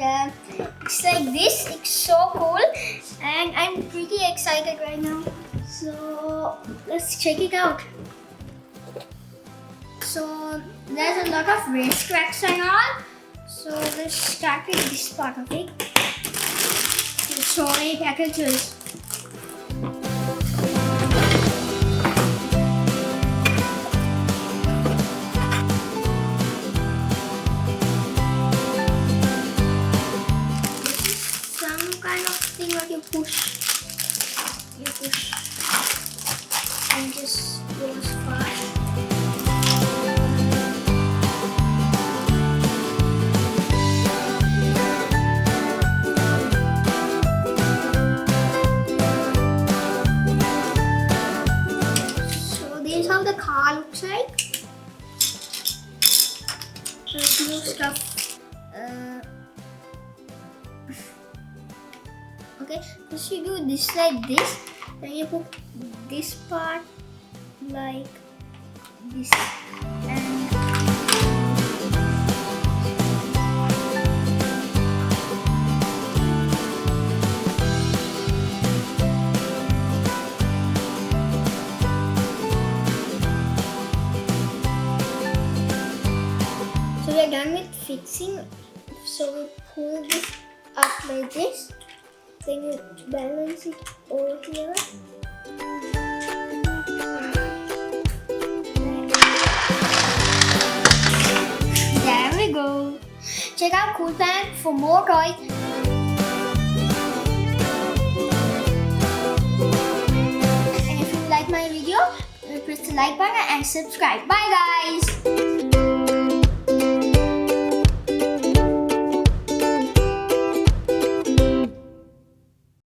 and it's like this. It's so cool and I'm pretty excited right now. So let's check it out. So there's a lot of race tracks and all. So let's start with this part of it. So many packages. What you push and just goes fast. So this is how the car looks like. So it's new stuff. Okay, first you do this like this, then you put this part like this, and so we are done with fixing. So we pull this up like this. Then you balance it over here. There we go. Check out coolplanet for more toys. And if you like my video, press the like button and subscribe. Bye guys.